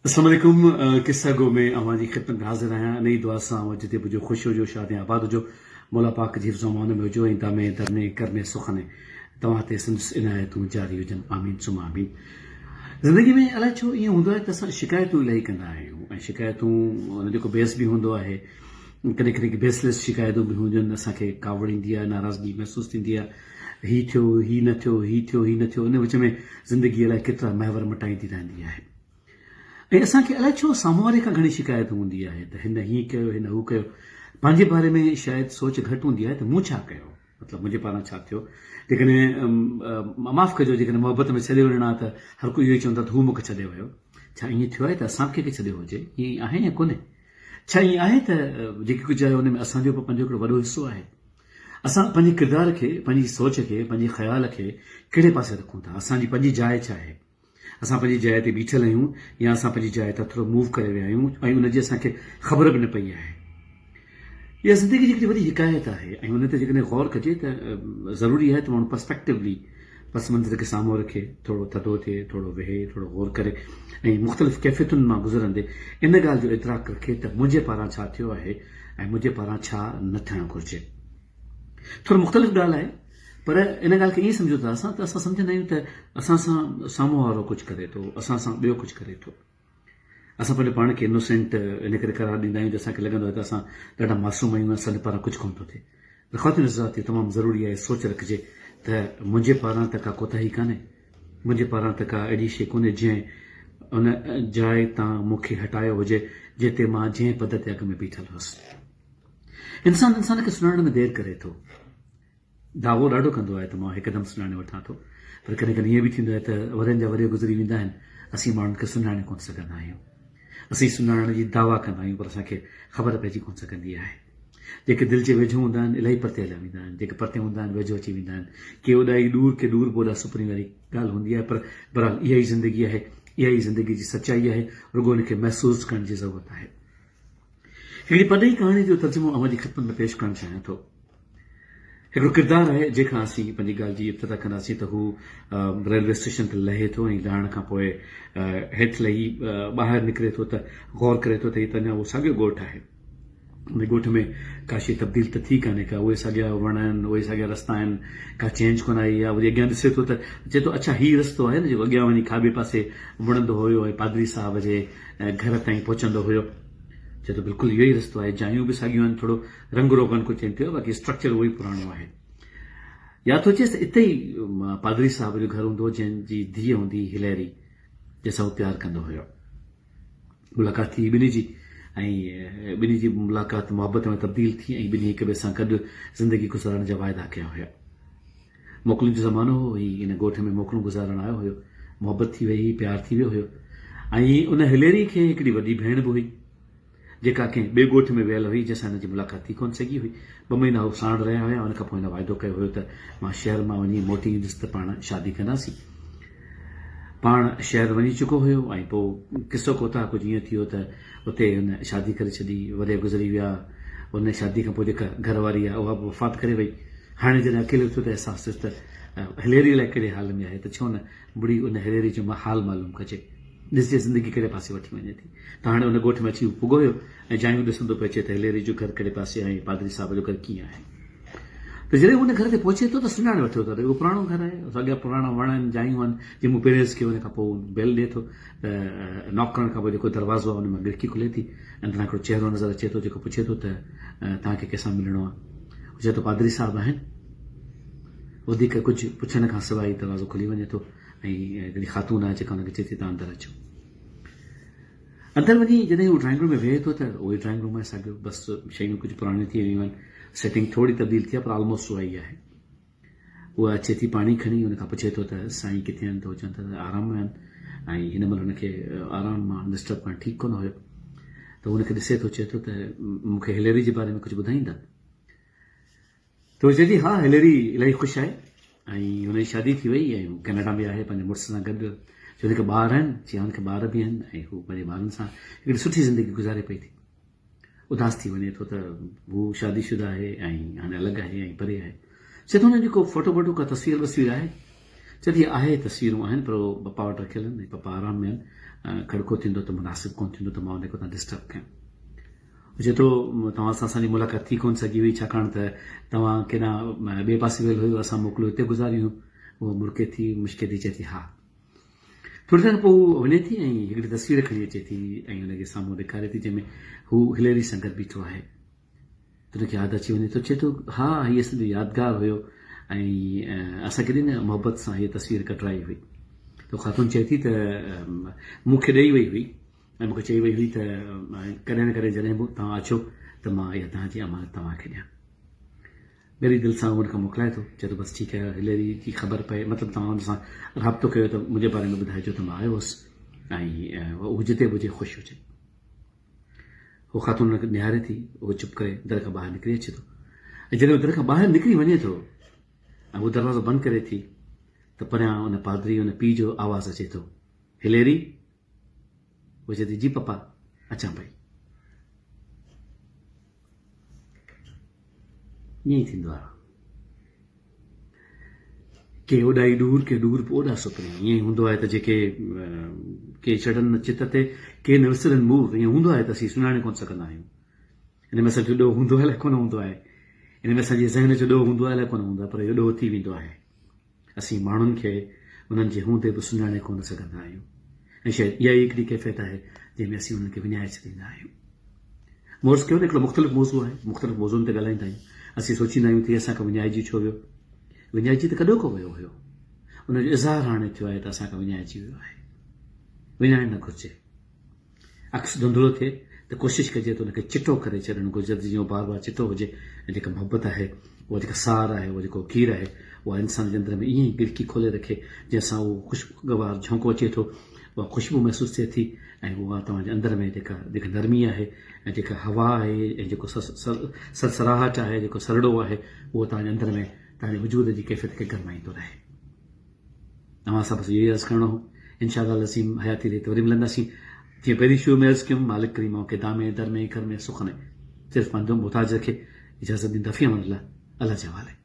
अस्सलाम वालेकुम। किस्सा गो में अवां जी ख़िदमत में हाज़िर आहियां नई दुआ सां जिते बि ख़ुशि हुजो शादी आबाद हुजो मौला पाक जी हिफ़्ज़ अमान में हुजो ऐं दामे दरने करने सुखने तव्हां ते संदसि इनायतूं जारी हुजनि आमीन सुम आमीन। ज़िंदगी में अलाए छो ईअं हूंदो आहे त असां शिकायतूं इलाही कंदा आहियूं ऐं शिकायतूं हुन जेको बेस बि हूंदो आहे कॾहिं कॾहिं बेसलेस शिकायतूं बि हुजनि असांखे कावड़ ईंदी आहे नाराज़गी महसूसु थींदी आहे हीउ थियो हीउ न थियो हीउ थियो हीउ न थियो उन विच में ज़िंदगी अलाए केतिरा महवर मटाईंदी रहंदी आहे ऐं असांखे अलाए छो साम्हूं वारे खां घणी शिकायत हूंदी आहे त हिन हीअं कयो हिन हू कयो पंहिंजे बारे में शायदि सोच घटि हूंदी आहे त मूं छा कयो मतिलबु मुंहिंजे पारां छा थियो जेकॾहिं माफ़ु कजो जेकॾहिं मोहबत में छॾे वञणो आहे त हर कोई इहो ई चवंदो त हू मूंखे छॾे वियो छा ईअं थियो आहे त असांखे छॾियो हुजे ईअं आहे या कोन्हे छा ईअं आहे त जेकी कुझु आहे हुन में असांजो बि पंहिंजो हिकिड़ो वॾो हिसो आहे असां पंहिंजे किरदार खे पंहिंजी सोच खे पंहिंजे ख़्याल खे कहिड़े पासे रखूं था असांजी पंहिंजी जाइ छा आहे असां पंहिंजी जाइ ते बीठल आहियूं या असां पंहिंजी जाइ तां थोरो मूव करे विया आहियूं ऐं उनजी असांखे ख़बर बि न पई आहे इहा ज़िंदगी जी हिकिड़ी वॾी हिकायत आहे ऐं हुन ते जेकॾहिं गौर कजे त ज़रूरी आहे त माण्हू पर्सपेक्टिवली पस मंज़र खे साम्हूं रखे थोरो थधो थिए थोरो वेहे थोरो गौर करे ऐं मुख़्तलिफ़ कैफ़ियतुनि मां गुज़रंदे इन ॻाल्हि जो इदराक रखे त मुंहिंजे पारां छा थियो आहे ऐं मुंहिंजे पारां छा न थियणु घुरिजे थोरो मुख़्तलिफ़ ॻाल्हि आहे पर इन ॻाल्हि खे ईअं सम्झो था असां त असां सम्झंदा आहियूं त असां सां साम्हूं वारो कुझु करे थो असां सां ॿियो कुझु करे थो असां पंहिंजे पाण खे इनोसेंट इन करे करार ॾींदा आहियूं त असांखे लॻंदो आहे त असां ॾाढा मासूम आहियूं असांजे पारां कुझु कोन थो थिए ख़ातिन ज़ाती तमामु ज़रूरी आहे सोच रखिजे त मुंहिंजे पारां त का कोताही कान्हे मुंहिंजे पारां त का अहिड़ी शइ कोन्हे जंहिं उन जाइ तां मूंखे हटायो हुजे जिते मां जंहिं पद ते अॻ में बीठल हुअसि इंसान खे सुञाणण में देरि करे थो दावो ॾाढो कंदो आहे त मां हिकदमि सुञाणे वठां थो पर कॾहिं कॾहिं ईअं बि थींदो आहे त वरनि जा वरे गुज़री वेंदा आहिनि असीं माण्हुनि खे सुञाणे कोन सघंदा आहियूं असीं सुञाणण जी दावा कंदा आहियूं पर असांखे ख़बर पइजी कोन सघंदी आहे जेके दिलि जे वेझो हूंदा आहिनि इलाही परते हलिया वेंदा आहिनि जेके परते हूंदा आहिनि वेझो अची वेंदा आहिनि के ओॾाई दूर के दूर बि ओॾा सुपिरी वारी ॻाल्हि हूंदी आहे पर बहरहाल इहा ई ज़िंदगी आहे इहा ई ज़िंदगी जी सचाई आहे रुॻो हिनखे महसूसु करण जी ज़रूरत आहे हिकिड़ी पढ़ी कहाणी जो तर्जुमो अवां जी ख़िदमत में पेश करणु चाहियां थो हिकिड़ो किरदारु आहे जंहिंखां असीं पंहिंजी ॻाल्हि जी इब्तिदा कंदासीं त हू रेलवे स्टेशन ते लहे थो ऐं लहण खां पोइ हेठि लही ॿाहिरि निकिरे थो त गौर करे थो त हीअ त अञा उहो साॻियो ॻोठु आहे उन ॻोठ में का शइ तब्दील त थी कान्हे का उहे साॻिया वण आहिनि उहे साॻिया रस्ता आहिनि का चेंज कोन आई आहे वरी अॻियां ॾिसे थो त चए थो अच्छा हीउ रस्तो आहे न जेको अॻियां वञी खाॿे पासे वणंदो हुयो ऐं पादरी साहिब जे घर ताईं पहुचंदो हुयो चए थो बिल्कुलु इहो ई रस्तो आहे जायूं बि साॻियूं आहिनि थोरो रंग रोगन कुझु चेंज थियो बाक़ी स्ट्रक्चर उहो ई पुराणो आहे या थो चएसि त इते ई पादरी साहिब जो घर हूंदो जंहिंजी धीअ हूंदी हिलेरी जंहिंसां उहो प्यारु कंदो हुयो मुलाक़ात थी ॿिन्ही जी ऐं ॿिन्ही जी मुलाक़ात मुहबत में तब्दील थी ऐं ॿिन्ही हिक ॿिए सां गॾु ज़िंदगी गुज़ारण जा वाइदा कया हुया मोकलुनि जो ज़मानो हो ही इन ॻोठ में मोकलूं गुज़ारण आयो हुयो मुहबत थी वई प्यारु थी वियो हुयो ऐं उन हिलेरी खे हिकिड़ी वॾी भेण बि हुई जेका कंहिं ॿिए ॻोठ में वियल हुई जंहिंसां हिनजी मुलाक़ात थी कोन सघी हुई 2 महीना हू साण रहिया हुया हुन खां पोइ हिन वाइदो कयो हुयो त मां शहर मां वञी मोटी ईंदुसि त पाण शादी कंदासीं पाण शहर वञी चुको हुयो ऐं पोइ किसो कोता कुझु ईअं थियो त उते हुन शादी करे छॾी वॾे गुज़री विया हुन शादी खां पोइ जेका घरवारी आहे उहा बि वफ़ात करे वई हाणे जॾहिं अकेलो थियो त अहसासु थियो त हिलेरी लाइ कहिड़े हाल में आहे त छो न बुढ़ी उन हिलेरी जो हाल मालूम कजे ॾिसजे ज़िंदगी कहिड़े पासे वठी वञे थी त हाणे उन ॻोठ में अची पुॻो हुयो ऐं जायूं ॾिसंदो पियो अचे त हिलेरी जो घर कहिड़े पासे आहे पादरी साहिब जो घर कीअं आहे त जॾहिं उन घर ते पहुचे थो त सुञाणे वठो त उहो पुराणो घर आहे साॻिया पुराणा वण आहिनि जायूं आहिनि जीअं मूं पहिरें कयो उन खां पोइ बेल ॾिए थो त नॉक करण खां पोइ जेको दरवाज़ो आहे उन में गिड़की खुले थी अंदरां हिकिड़ो चहिरो नज़र अचे थो जेको पुछे थो त तव्हांखे कंहिंसां मिलणो आहे चए थो पादरी साहिब आहिनि वधीक कुझु पुछण खां सवाइ दरवाज़ो खुली वञे थो ऐं हिकिड़ी ख़ातून आहे जेका हुनखे चए थी तव्हां अंदरि अचो अंदरि वञी जॾहिं हू ड्राइंग रूम में वेहे थो त उहे ड्राइंग रूम आहे साॻियो बसि शयूं कुझु पुराणियूं थी वियूं आहिनि सेटिंग थोरी तब्दील थी आहे पर ऑलमोस्ट उहा ई आहे उहा अचे थी पाणी खणी हुन खां पुछे थो त साईं किथे आहिनि त उहो चवनि था त आराम में आहिनि ऐं हिन महिल हुनखे आराम मां डिस्टर्ब करणु ठीकु कोन हुयो त हुनखे ॾिसे थो चए थो त मूंखे हिलेरी जे बारे में कुझु ॿुधाईंदा त उहो चए थी हा हिलेरी इलाही ख़ुशि आहे ऐं हुनजी शादी थी वई ऐं कैनेडा में आहे पंहिंजे मुड़ुस सां गॾु छो हुनखे ॿार आहिनि चई हुनखे ॿार बि आहिनि ऐं हू पंहिंजे ॿारनि सां हिकिड़ी सुठी ज़िंदगी गुज़ारे पई थी उदास थी वञे थो त हू शादीशुदा आहे ऐं हाणे अलॻि आहे ऐं परे आहे चए थो हुन जेको फोटो वोटो का तस्वीर वस्वीर आहे चए आहे तस्वीरूं आहिनि पर पप्पा वटि रखियल आहिनि पप्पा आराम में आहिनि खड़को थींदो त मुनासिबु कोन थींदो त मां उनखे तव्हां डिस्टर्ब कयां जेतिरो तव्हां सां असांजी मुलाक़ात थी कोन सघी हुई छाकाणि त तव्हां केॾा ॿिए पासे वियल हुयो असां मोकिलियो हिते गुज़ारियूं उहो मुड़के थी मुश्किल थी चए थी हा थोरी देरि पोइ वञे थी ऐं हिकिड़ी तस्वीर खणी अचे थी ऐं हुनखे साम्हूं ॾेखारे थी जंहिंमें हू हिलेरी सां गॾु बीठो आहे त हुनखे यादि अची वञे थो चए थो हा हीअ असांजो यादगार हुयो ऐं असां केॾी न मोहबत सां हीअ तस्वीर कटराई हुई त ख़ातून चए थी त मूंखे ॾेई वई हुई ऐं मूंखे चई वई हुई त कॾहिं न कॾहिं जॾहिं बि तव्हां अचो त मां इहा तव्हांजी अमानत तव्हांखे ॾियां मेरी दिलि सां उनखां मोकिलाए थो चए थो बसि ठीकु आहे हिलेरी जी ख़बर पए मतिलबु तव्हां हुन सां राब्तो कयो त मुंहिंजे बारे में ॿुधाइजो त मां आयो हुउसि ऐं उहो जिते बि हुजे ख़ुशि हुजे उहो ख़ातून हुनखे निहारे थी उहो चुप करे दर खां ॿाहिरि निकिरी अचे थो ऐं जॾहिं दर खां ॿाहिरि निकिरी वञे थो ऐं उहो दरवाज़ो बंदि करे थी त परियां उन पादरी उन पीउ जो आवाज़ु अचे थो हिलेरी उहो चए थी जी पप्पा अचां पई ईअं ई थींदो आहे के ओॾाई दूर के दूर पोइ ओॾा सुपिना ईअं ई हूंदो आहे त जेके के छॾनि चित ते के न विसरनि मूं ईअं हूंदो आहे त असीं सुञाणे कोन सघंदा आहियूं हिन में असांजो ॾोह हूंदो आहे अलाए कोन हूंदो आहे हिन में असांजे ज़हन जो ॾोह हूंदो आहे अलाए कोन हूंदो आहे पर इहो ॾोह थी वेंदो आहे असीं माण्हुनि खे उन्हनि जे हूंदे बि सुञाणे कोन सघंदा आहियूं ऐं शायदि इहा ई हिकिड़ी कैफ़ियत आहे जंहिंमें असीं उन्हनि खे विञाए छॾींदा आहियूं मोर्स कयो न हिकिड़ो मुख़्तलिफ़ मौज़ू आहे मुख़्तलिफ़ मौज़ुनि ते ॻाल्हाईंदा आहियूं असीं सोचींदा आहियूं त असांखे विञाइजी छो वियो विञाइजी त कॾो को वियो हुयो उनजो इज़हार हाणे थियो आहे त असांखां विञाइजी वियो आहे विञाइणु न घुरिजे अक्स धुंधलो थिए त कोशिशि कजे त उनखे चिटो करे छॾणु घुरिजे जीअं बार बार चिटो हुजे ऐं जेका मोहबत आहे उहा जेका सार आहे उहो जेको खीर आहे उहा इंसान जे अंदर में ईअं ई गिड़की खोले रखे जंहिंसां उहो ख़ुशगवार झोंको अचे थो उहा ख़ुशबू महसूसु थिए थी ऐं उहा तव्हांजे अंदर में जेका नरमी आहे ऐं जेका हवा आहे ऐं जेको सरसराहट आहे जेको सरड़ो आहे उहो तव्हांजे अंदर में तव्हांजे वजूद जी कैफ़ियत खे गरमाईंदो रहे तव्हां सां बसि इहो ई अर्ज़ु करिणो हो इनशा असीं हयाती रही त वरी मिलंदासीं जीअं पहिरीं शुरू में अर्ज़ु कयुमि मालिक करीम के दामे दर में कर में सुख में सिर्फ़ु पंहिंजो मुहताज रखे इजाज़त ॾींदा फ़ी अमान अल्लाह जे हवाले